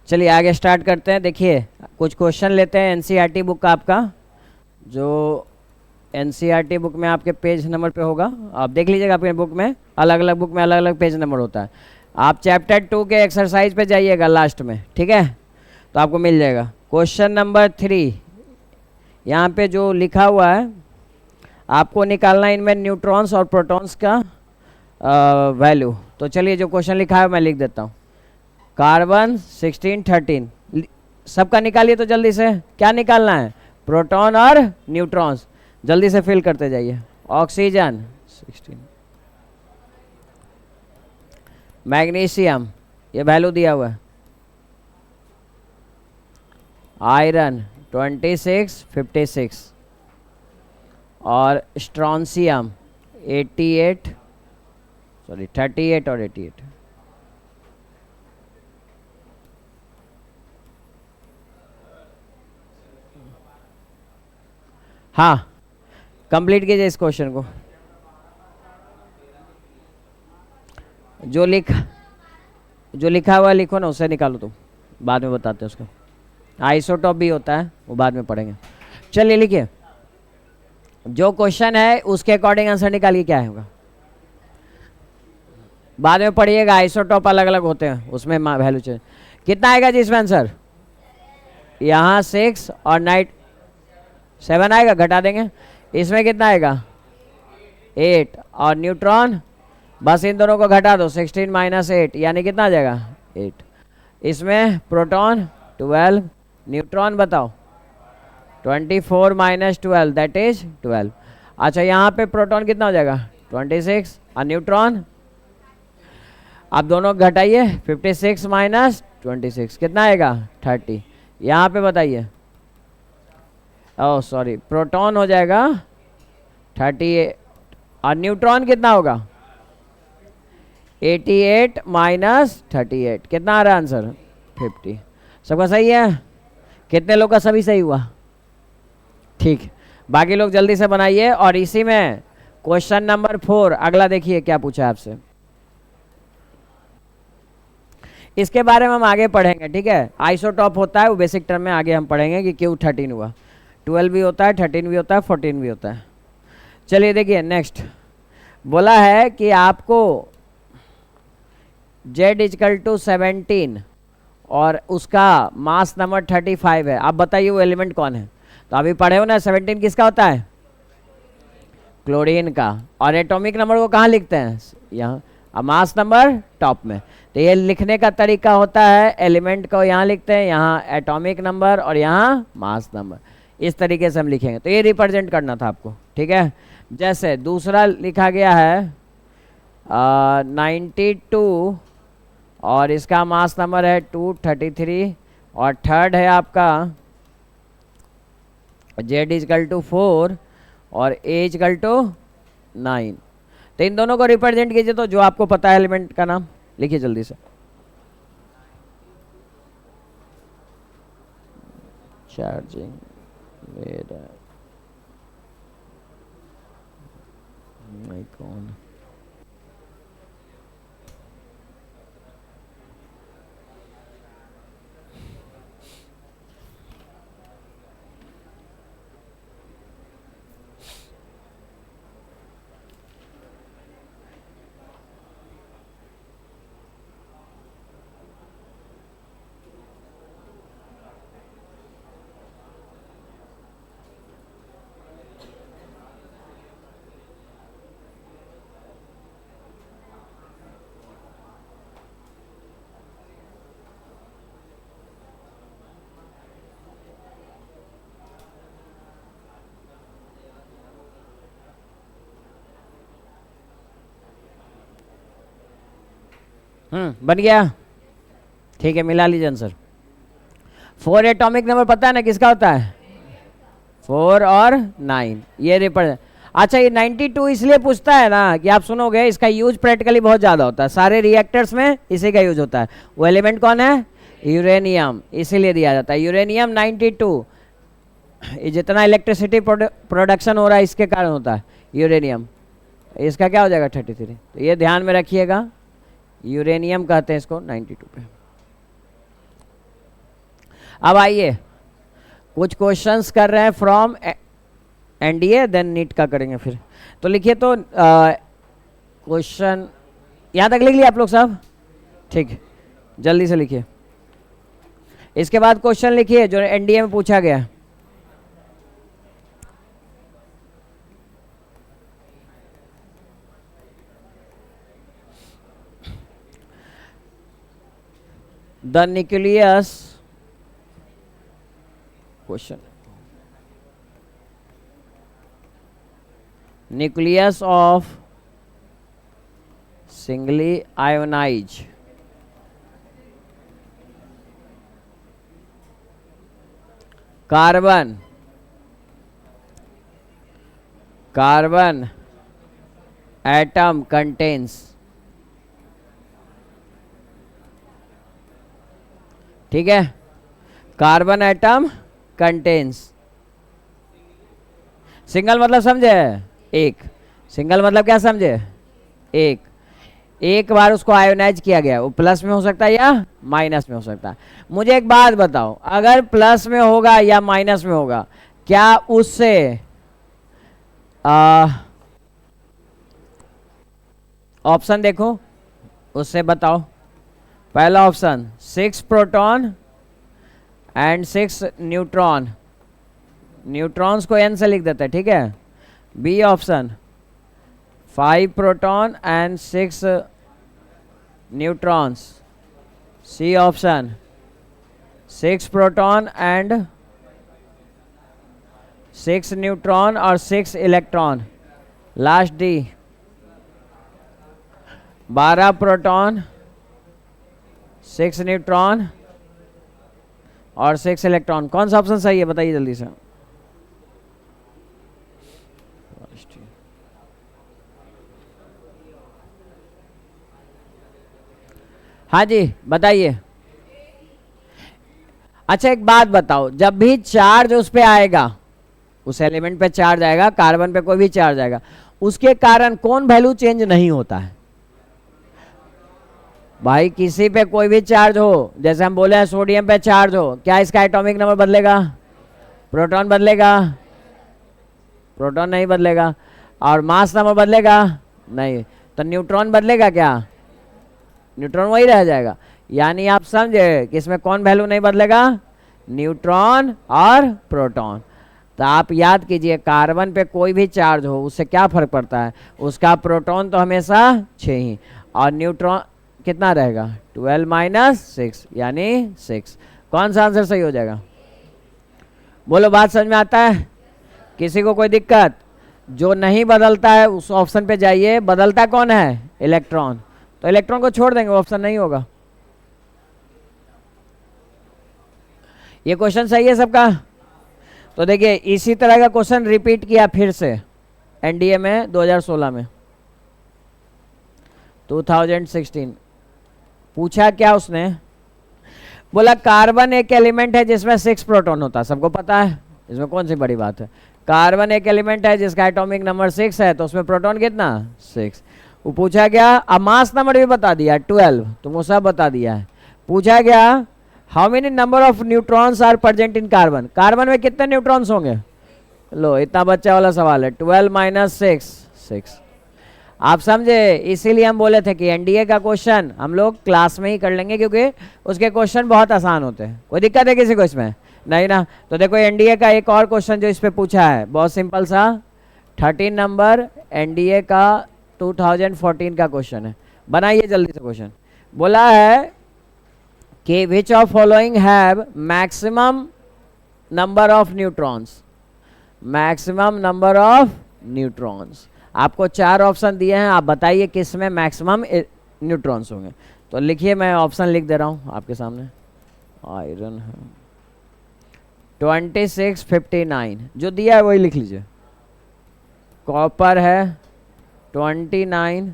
चलिए आगे स्टार्ट करते हैं। देखिए कुछ क्वेश्चन लेते हैं एनसीईआरटी बुक का आपका, जो एनसीईआरटी बुक में आपके पेज नंबर पे होगा। आप देख लीजिएगा अपने बुक में, अलग अलग बुक में अलग अलग पेज नंबर होता है। आप चैप्टर 2 के एक्सरसाइज पे जाइएगा लास्ट में, ठीक है, तो आपको मिल जाएगा। क्वेश्चन नंबर 3 यहाँ पे जो लिखा हुआ है आपको निकालना इनमें न्यूट्रॉन्स और प्रोटॉन्स का वैल्यू। तो चलिए जो क्वेश्चन लिखा है मैं लिख देता हूँ। कार्बन 16 13 सबका निकालिए तो जल्दी से। क्या निकालना है? प्रोटॉन और न्यूट्रॉन्स। जल्दी से फिल करते जाइए। ऑक्सीजन 16, मैग्नीशियम ये वैल्यू दिया हुआ है, आयरन 26 56 और स्ट्रॉन्सियम 88 38 और 88। हाँ कंप्लीट कीजिए इस क्वेश्चन को। जो लिखा हुआ लिखो ना, उसे निकालो तुम, बाद में बताते हैं उसको। आइसोटॉप भी होता है, वो बाद में पढ़ेंगे। चलिए लिखिए, जो क्वेश्चन है उसके अकॉर्डिंग आंसर निकालिए क्या होगा। बाद में पढ़िएगा, आइसोटॉप अलग अलग होते हैं, उसमें वैल्यू चाहिए। कितना आएगा जी इसमें आंसर? यहाँ 6 और नाइट 7 आएगा, घटा देंगे। इसमें कितना आएगा? 8 और न्यूट्रॉन, बस इन दोनों को घटा दो, 16 माइनस 8 यानी कितना आ जाएगा? 8। इसमें प्रोटॉन 12, न्यूट्रॉन बताओ 24 माइनस 12 दैट इज 12। अच्छा यहाँ पे प्रोटॉन कितना हो जाएगा? 26 और न्यूट्रॉन, आप दोनों घटाइए, 56 माइनस 26 कितना आएगा? 30। यहाँ पे बताइए, ओह सॉरी, प्रोटॉन हो जाएगा 38 और न्यूट्रॉन कितना होगा? 88 माइनस 38 कितना आ रहा है आंसर? 50। सबका सही है? कितने लोग का सभी सही हुआ? ठीक, बाकी लोग जल्दी से बनाइए। और इसी में क्वेश्चन नंबर 4 अगला देखिए क्या पूछा है आपसे। इसके बारे में हम आगे पढ़ेंगे, ठीक है। आइसोटॉप होता है, वो बेसिक टर्म में आगे हम पढ़ेंगे कि क्यों 13 हुआ। 12 भी होता है, 13 भी होता है, 14 भी होता है। चलिए देखिए नेक्स्ट बोला है कि आपको Z = 17 और उसका मास नंबर 35 है। आप बताइए वो एलिमेंट कौन है? तो अभी पढ़े हो ना, 17 किसका होता है? क्लोरीन का। और एटॉमिक नंबर को कहाँ लिखते हैं? यहाँ, और मास नंबर टॉप में। तो ये लिखने का तरीका होता है, एलिमेंट को यहाँ लिखते हैं, यहाँ एटॉमिक नंबर और यहाँ मास नंबर, इस तरीके से हम लिखेंगे। तो ये रिप्रेजेंट करना था आपको, ठीक है। जैसे दूसरा लिखा गया है 92 और इसका मास नंबर है 233 और थर्ड है आपका Z = 4 और A = 9। तो इन दोनों को रिप्रेजेंट कीजिए। तो जो आपको पता है एलिमेंट का नाम लिखिए जल्दी से। चार्जिंग आइकॉन, बन गया, ठीक है। मिला लीजिए आंसर। 4 एटॉमिक नंबर पता है ना किसका होता है? 4 और 9 ये रिप्रेजेंट। अच्छा ये 92 इसलिए पूछता है ना कि आप सुनोगे इसका यूज प्रैक्टिकली बहुत ज़्यादा होता है, सारे रिएक्टर्स में इसी का यूज होता है। वो एलिमेंट कौन है? यूरेनियम, इसीलिए दिया जाता है यूरेनियम 92। जितना इलेक्ट्रिसिटी प्रोडक्शन हो रहा है इसके कारण होता है यूरेनियम। इसका क्या हो जाएगा? 33। तो ये ध्यान में रखिएगा, यूरेनियम कहते हैं इसको 92 पे। अब आइए कुछ क्वेश्चंस कर रहे हैं फ्रॉम एनडीए, देन नीट का करेंगे फिर। तो लिखिए, तो क्वेश्चन यहाँ तक लिख लिया आप लोग सब? ठीक, जल्दी से लिखिए। इसके बाद क्वेश्चन लिखिए जो एनडीए में पूछा गया। The nucleus question, nucleus of singly ionized carbon atom contains, ठीक है, कार्बन एटम कंटेन्स। सिंगल मतलब समझे? एक। सिंगल मतलब क्या समझे? एक। एक बार उसको आयोनाइज किया गया, वो प्लस में हो सकता है या माइनस में हो सकता है। मुझे एक बात बताओ, अगर प्लस में होगा या माइनस में होगा, क्या उससे ऑप्शन देखो, उससे बताओ। पहला option 6 proton and 6 neutron, neutrons को एन से लिख देते हैं, ठीक है। B option 5 proton and 6 neutrons. C option 6 proton and 6 neutron और 6 electron. Last D 12 proton 6 neutron और 6 इलेक्ट्रॉन। कौन सा ऑप्शन सही है बताइए जल्दी से। हाँ जी बताइए। अच्छा एक बात बताओ, जब भी चार्ज उस पे आएगा, उस एलिमेंट पे चार्ज आएगा, कार्बन पे कोई भी चार्ज आएगा, उसके कारण कौन वैल्यू चेंज नहीं होता है? भाई किसी पे कोई भी चार्ज हो, जैसे हम बोले हैं सोडियम पे चार्ज हो, क्या इसका एटॉमिक नंबर बदलेगा? प्रोटॉन बदलेगा? प्रोटॉन नहीं बदलेगा। और मास नंबर बदलेगा? नहीं। तो न्यूट्रॉन बदलेगा क्या? न्यूट्रॉन वही रह जाएगा। यानी आप समझे कि इसमें कौन वैल्यू नहीं बदलेगा? न्यूट्रॉन और प्रोटॉन। तो आप याद कीजिए, कार्बन पे कोई भी चार्ज हो उससे क्या फर्क पड़ता है? उसका प्रोटॉन तो हमेशा 6 ही, और न्यूट्रॉन कितना रहेगा? 12 - 6 यानी 6। कौन सा आंसर सही हो जाएगा? बोलो, बात समझ में आता है? किसी को कोई दिक्कत? जो नहीं बदलता है उस ऑप्शन पे जाइए। बदलता कौन है? इलेक्ट्रॉन। तो इलेक्ट्रॉन को छोड़ देंगे, ऑप्शन नहीं होगा। ये क्वेश्चन सही है सबका? तो देखिए इसी तरह का क्वेश्चन रिपीट किया फिर से एनडीए में 2016 में, 2016। पूछा क्या उसने? बोला कार्बन एक एलिमेंट है जिसमें 6 प्रोटॉन होता है, सबको पता है, इसमें कौन सी बड़ी बात है। कार्बन एक एलिमेंट है जिसका एटॉमिक नंबर 6 है, तो उसमें प्रोटॉन कितना? 6। वो पूछा गया, अब मास नंबर भी बता दिया 12, तो वो सब बता दिया है। पूछा गया how many number of neutrons are present in carbon, carbon में कितने न्यूट्रॉन्स होंगे? लो इतना बच्चा वाला सवाल है। 12 - 6। आप समझे? इसीलिए हम बोले थे कि एनडीए का क्वेश्चन हम लोग क्लास में ही कर लेंगे, क्योंकि उसके क्वेश्चन बहुत आसान होते हैं। कोई दिक्कत है किसी को इसमें? नहीं ना। तो देखो एनडीए का एक और क्वेश्चन जो इस पे पूछा है, बहुत सिंपल सा, 13 नंबर एनडीए का 2014 का क्वेश्चन है। बनाइए जल्दी से क्वेश्चन। बोला है कि which of following have maximum number of neutrons, maximum number of neutrons. आपको 4 ऑप्शन दिए हैं, आप बताइए किस में मैक्सिमम न्यूट्रॉन्स होंगे। तो लिखिए, मैं ऑप्शन लिख दे रहा हूं आपके सामने। आयरन है 26, 59, जो दिया है वही लिख लीजिए। कॉपर है 29,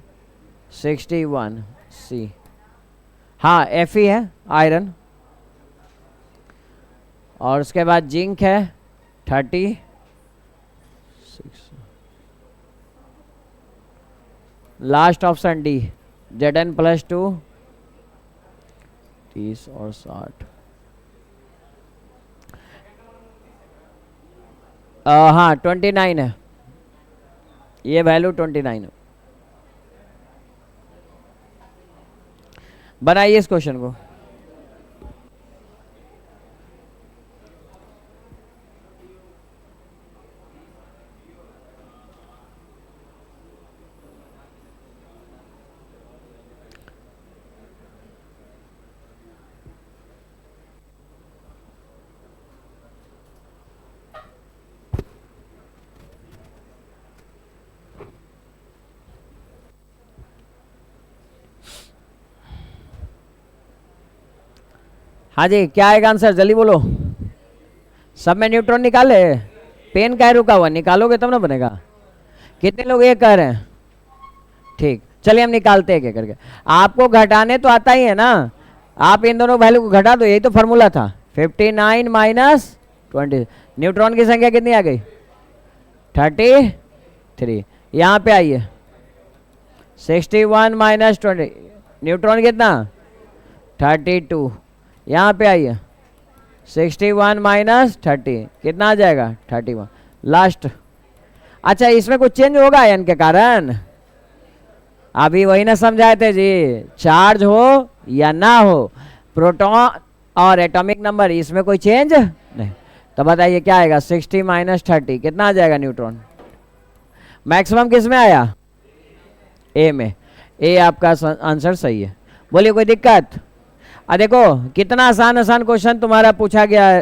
61, सी। हाँ एफ है आयरन। और उसके बाद जिंक है 36। लास्ट ऑप्शन डी, Zn+2 30 और 60। हाँ 29 है, ये वैल्यू 29 है। बनाइए इस क्वेश्चन को। हाँ जी, क्या आएगा आंसर, जल्दी बोलो। सब में न्यूट्रॉन निकाले, पेन क्या रुका हुआ, निकालोगे तब ना बनेगा। कितने लोग ये कह रहे हैं? ठीक, चलिए हम निकालते हैं क्या करके। आपको घटाने तो आता ही है ना, आप इन दोनों वैल्यू को घटा दो, यही तो फॉर्मूला था। 59 माइनस 20, न्यूट्रॉन की संख्या कितनी आ गई? 33। यहाँ पे आइए, 61 माइनस 20, न्यूट्रॉन कितना? 32। यहाँ पे आइए, 61 माइनस 30 कितना आ जाएगा? 31 लास्ट। अच्छा, इसमें कुछ चेंज होगा आयन के कारण? अभी वही ना समझाए थे जी, चार्ज हो या ना हो, प्रोटॉन और एटॉमिक नंबर, इसमें कोई चेंज नहीं। तो बताइए क्या आएगा? 60 माइनस 30 कितना आ जाएगा न्यूट्रॉन? मैक्सिमम किस में आया? ए में। ए आपका आंसर सही है। बोलिए कोई दिक्कत? देखो कितना आसान आसान क्वेश्चन तुम्हारा पूछा गया है।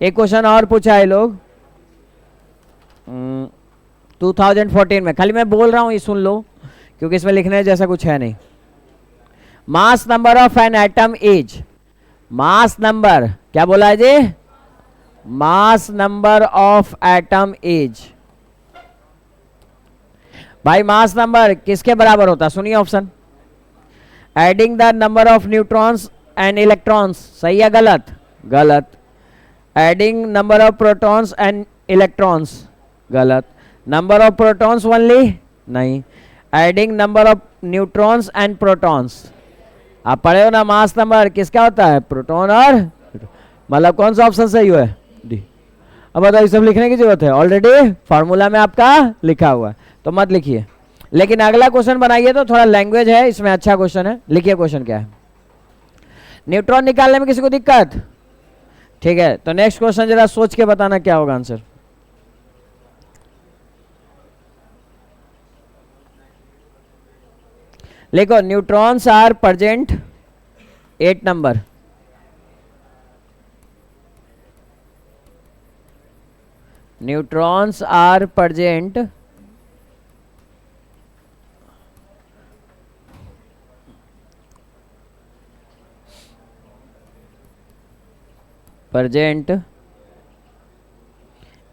एक क्वेश्चन और पूछा है लोग 2014 में, खाली मैं बोल रहा हूँ, ये सुन लो क्योंकि इसमें लिखने जैसा कुछ है नहीं। Mass number of an atom is, mass number क्या बोला है जी? Mass number of atom is. भाई मास नंबर किसके बराबर होता है? सुनिए option. Adding the number of neutrons and electrons, सही है गलत? गलत। Adding number of protons and electrons, गलत। नंबर ऑफ प्रोटॉन्स ओनली, नहीं। Adding number of neutrons and protons, आप पढ़े हो ना मास नंबर किसका होता है? प्रोटॉन और, मतलब कौन सा ऑप्शन सही है? डी। अब बताइए, सब लिखने की जरूरत है? ऑलरेडी फार्मूला में आपका लिखा हुआ है, तो मत लिखिए। लेकिन अगला क्वेश्चन बनाइए तो थोड़ा लैंग्वेज है इसमें, अच्छा क्वेश्चन है। लिखिए क्वेश्चन क्या है। न्यूट्रॉन निकालने में किसी को दिक्कत? ठीक है, तो नेक्स्ट क्वेश्चन जरा सोच के बताना क्या होगा आंसर। लिखो, neutrons are present 8 number, neutrons are present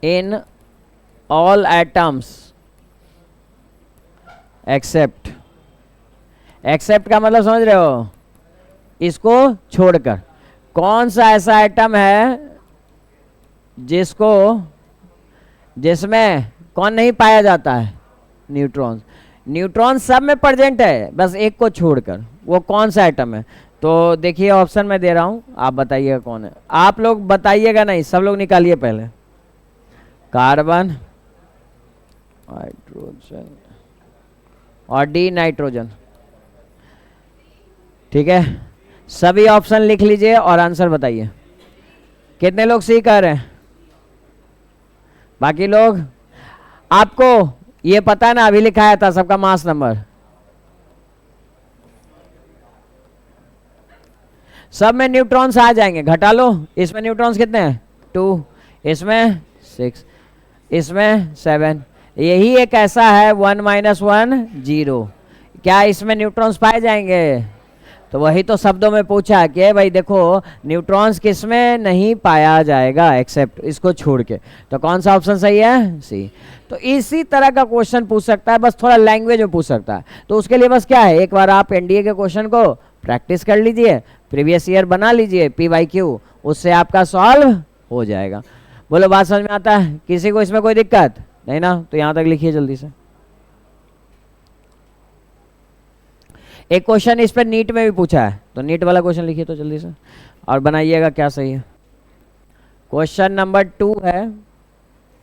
in all atoms except, except का मतलब समझ रहे हो? इसको छोड़कर। कौन सा ऐसा एटम है जिसको, जिसमें कौन नहीं पाया जाता है? न्यूट्रॉन्स। न्यूट्रॉन सब में प्रेजेंट है, बस एक को छोड़कर। वो कौन सा एटम है? तो देखिए ऑप्शन में दे रहा हूं, आप बताइएगा कौन है। आप लोग बताइएगा नहीं, सब लोग निकालिए पहले। कार्बन, हाइड्रोजन और डी नाइट्रोजन। ठीक है, सभी ऑप्शन लिख लीजिए और आंसर बताइए। कितने लोग सी कर रहे हैं? बाकी लोग? आपको ये पता है ना, अभी लिखाया था सबका मास नंबर। सब में न्यूट्रॉन्स आ जाएंगे, घटा लो। इसमें न्यूट्रॉन्स कितने हैं? 2, इसमें 6, इसमें 7। यही एक ऐसा है 1 - 1 0। क्या इसमें न्यूट्रॉन्स पाए जाएंगे? तो वही तो शब्दों में पूछा कि भाई देखो न्यूट्रॉन्स किसमें नहीं पाया जाएगा एक्सेप्ट, इसको छोड़ के। तो कौन सा ऑप्शन सही है? सी। तो इसी तरह का क्वेश्चन पूछ सकता है, बस थोड़ा लैंग्वेज में पूछ सकता है। तो उसके लिए बस क्या है, एक बार आप एनडीए के क्वेश्चन को प्रैक्टिस कर लीजिए, प्रीवियस ईयर बना लीजिए PYQ, उससे आपका सॉल्व हो जाएगा। बोलो बात समझ में आता है? किसी को इसमें कोई दिक्कत नहीं ना? तो यहां तक लिखिए जल्दी से। एक क्वेश्चन इस पर नीट में भी पूछा है, तो नीट वाला क्वेश्चन लिखिए तो जल्दी से और बनाइएगा क्या सही है। क्वेश्चन नंबर 2 है,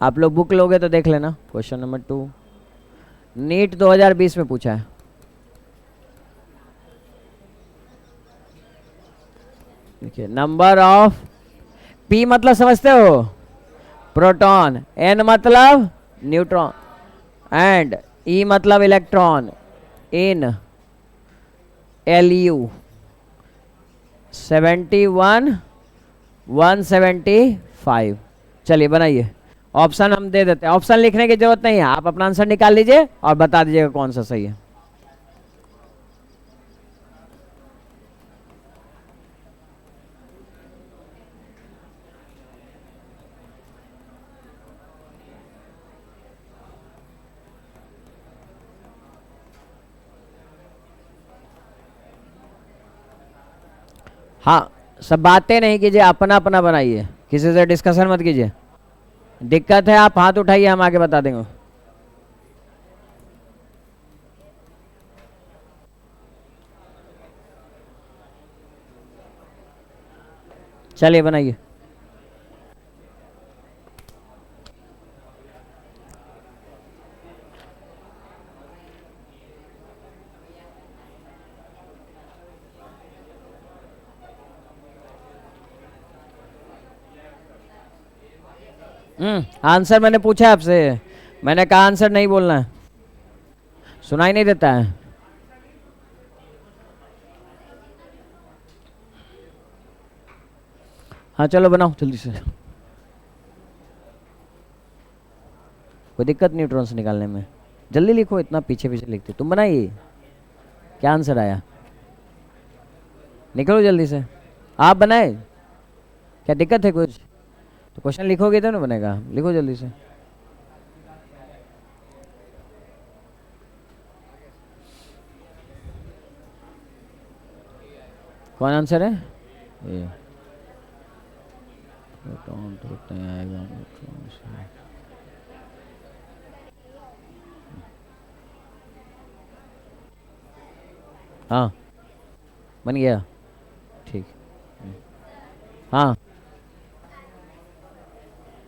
आप लोग बुक लोगे तो देख लेना। क्वेश्चन नंबर 2 नीट 2020 में पूछा है। देखिए नंबर ऑफ, पी मतलब समझते हो प्रोटॉन, एन मतलब न्यूट्रॉन एंड ई मतलब इलेक्ट्रॉन इन एलयू 71 175। चलिए बनाइए। ऑप्शन हम दे देते हैं, ऑप्शन लिखने की जरूरत नहीं है, आप अपना आंसर निकाल लीजिए और बता दीजिएगा कौन सा सही है। हाँ, सब बातें नहीं कीजिए, अपना अपना बनाइए, किसी से डिस्कशन मत कीजिए। दिक्कत है आप हाथ उठाइए, हम आगे बता देंगे। चलिए बनाइए। आंसर मैंने पूछा आपसे, मैंने कहा आंसर नहीं बोलना है, सुनाई नहीं देता है। हाँ चलो बनाओ जल्दी से, कोई दिक्कत न्यूट्रॉन्स निकालने में। जल्दी लिखो, इतना पीछे पीछे लिखते तुम। बनाइए, क्या आंसर आया, निकलो जल्दी से। आप बनाए, क्या दिक्कत है कुछ? तो क्वेश्चन लिखोगे तो ना बनेगा, लिखो जल्दी से। कौन आंसर है? ये प्रोटॉन तो उतना ही आएगा, न्यूट्रॉन से। हाँ बन गया, ठीक। हाँ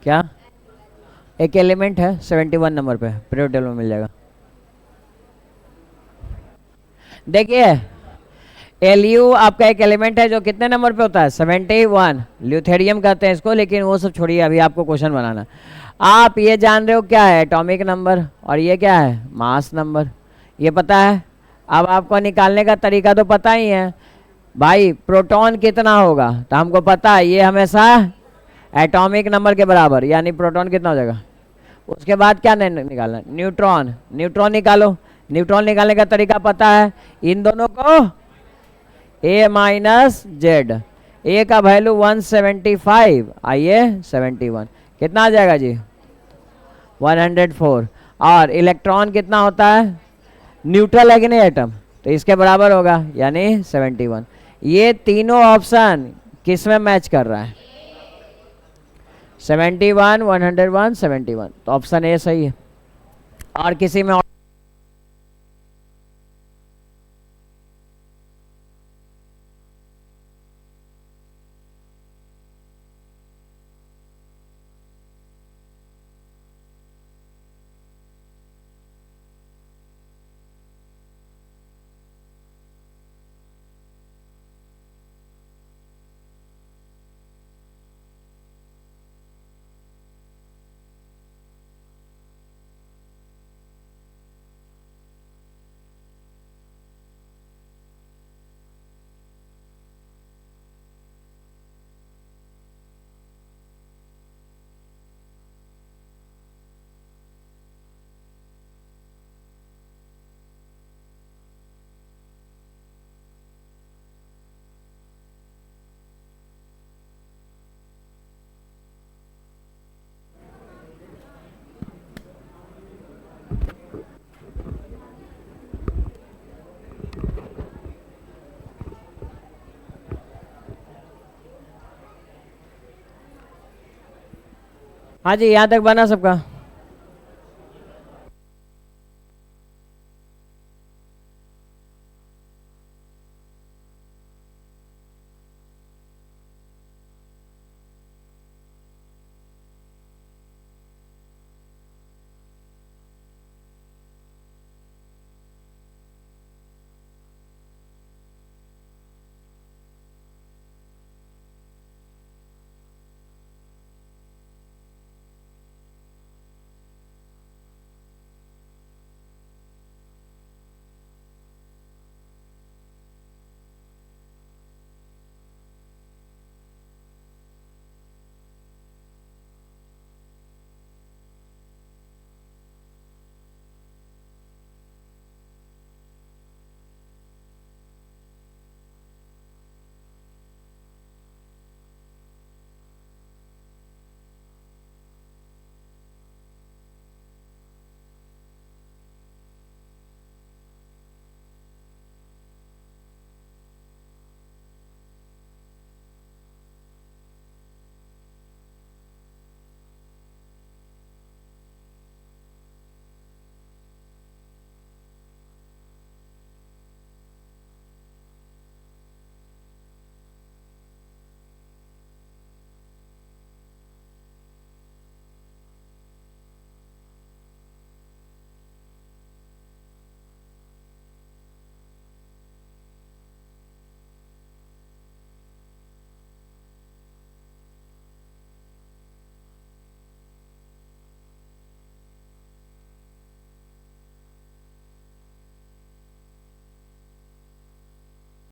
क्या, एक एलिमेंट है 71 नंबर पे, पीरियड टेबल में मिल जाएगा। देखिए एलयू आपका एक एलिमेंट है जो कितने नंबर पे होता है, 71। ल्यूथेरियम कहते हैं इसको, लेकिन वो सब छोड़िए, अभी आपको क्वेश्चन बनाना। आप ये जान रहे हो क्या है एटॉमिक नंबर, और ये क्या है मास नंबर, ये पता है। अब आपको निकालने का तरीका तो पता ही है भाई, प्रोटॉन कितना होगा तो हमको पता है, ये हमेशा एटॉमिक नंबर के बराबर, यानी प्रोटॉन कितना हो जाएगा। उसके बाद क्या निकालना, न्यूट्रॉन, न्यूट्रॉन निकालो। न्यूट्रॉन निकालने का तरीका पता है, इन दोनों को ए माइनस जेड, ए का वैल्यू 175, आइए 71, कितना आ जाएगा जी 104। और इलेक्ट्रॉन कितना होता है, न्यूट्रल है कि नहीं एटम, तो इसके बराबर होगा यानी 71। ये तीनों ऑप्शन किस में मैच कर रहा है, 71 101 71, तो ऑप्शन ए सही है। और किसी में हाँ जी यहाँ तक बना सबका।